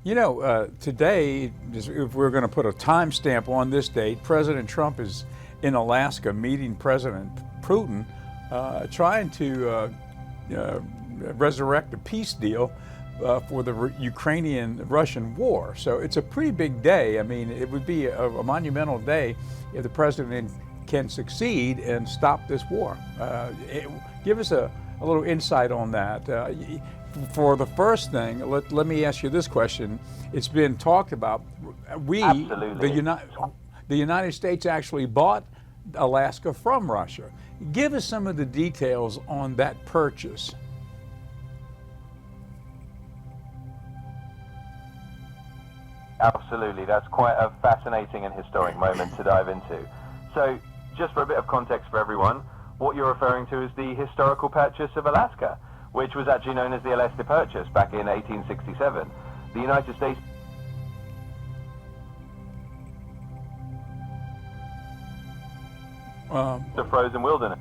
Today, if we're going to put a timestamp on this date, President Trump is in Alaska meeting President Putin, trying to resurrect a peace deal for the Ukrainian-Russian war. So it's a pretty big day. I mean, it would be a monumental day if the president can succeed and stop this war. Give us a little insight on that. For the first thing, let me ask you this question. It's been talked about. The United States actually bought Alaska from Russia. Give us some of the details on that purchase. Absolutely, that's quite a fascinating and historic moment to dive into. So, just for a bit of context for everyone, what you're referring to is the historical purchase of Alaska, which was actually known as the Alaska Purchase back in 1867. The United States the frozen wilderness.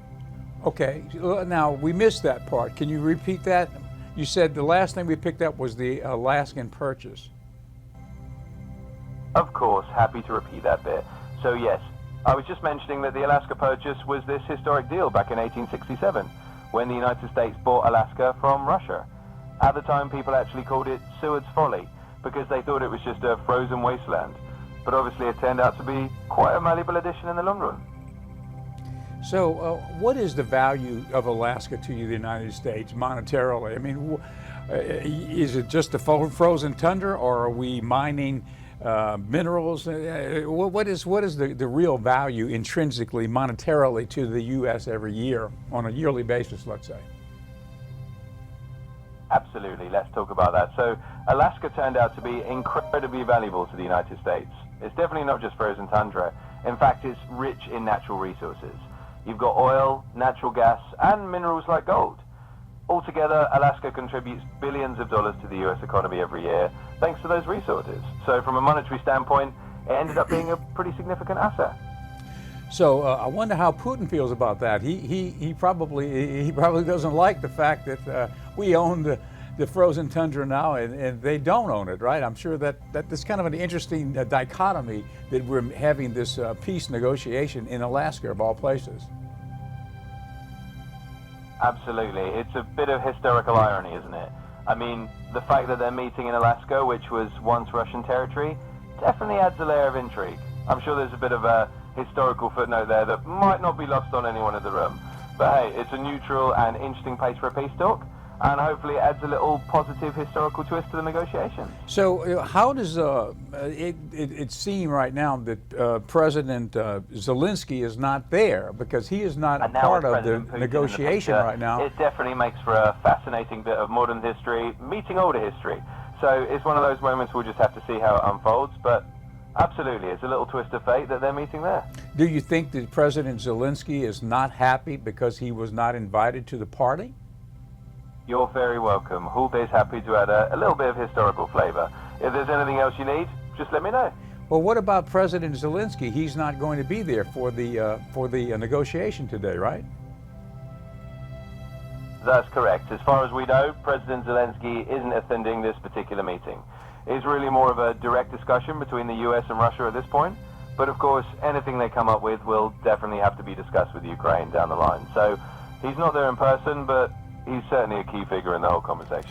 Okay, now we missed that part. Can you repeat that? You said the last thing we picked up was the Alaskan Purchase. Of course, happy to repeat that bit. So yes, I was just mentioning that the Alaska Purchase was this historic deal back in 1867, when the United States bought Alaska from Russia. At the time, people actually called it Seward's Folly, because they thought it was just a frozen wasteland. But obviously it turned out to be quite a malleable addition in the long run. So what is the value of Alaska to the United States monetarily? I mean, is it just the frozen tundra, or are we mining minerals? What is the real value intrinsically, monetarily, to the U.S. every year on a yearly basis, let's say? Absolutely, let's talk about that. So Alaska turned out to be incredibly valuable to the United States. It's definitely not just frozen tundra. In fact, it's rich in natural resources. You've got oil, natural gas, and minerals like gold. Altogether, Alaska contributes billions of dollars to the U.S. economy every year, thanks to those resources. So from a monetary standpoint, it ended up being a pretty significant asset. So I wonder how Putin feels about that. He probably doesn't like the fact that we own the frozen tundra now, and they don't own it, right? I'm sure that's kind of an interesting dichotomy that we're having this peace negotiation in Alaska, of all places. Absolutely. It's a bit of historical irony, isn't it? I mean, the fact that they're meeting in Alaska, which was once Russian territory, definitely adds a layer of intrigue. I'm sure there's a bit of a historical footnote there that might not be lost on anyone in the room. But hey, it's a neutral and interesting place for a peace talk, and hopefully it adds a little positive historical twist to the negotiations. So how does it seem right now that President Zelensky is not there, because he is not a part of the negotiation right now? It definitely makes for a fascinating bit of modern history, meeting older history. So it's one of those moments we'll just have to see how it unfolds, but absolutely, it's a little twist of fate that they're meeting there. Do you think that President Zelensky is not happy because he was not invited to the party? You're very welcome. Hulde's happy to add a little bit of historical flavor. If there's anything else you need, just let me know. Well, what about President Zelensky? He's not going to be there for the negotiation today, right? That's correct. As far as we know, President Zelensky isn't attending this particular meeting. It's really more of a direct discussion between the US and Russia at this point. But of course, anything they come up with will definitely have to be discussed with Ukraine down the line. So he's not there in person, but he's certainly a key figure in the whole conversation.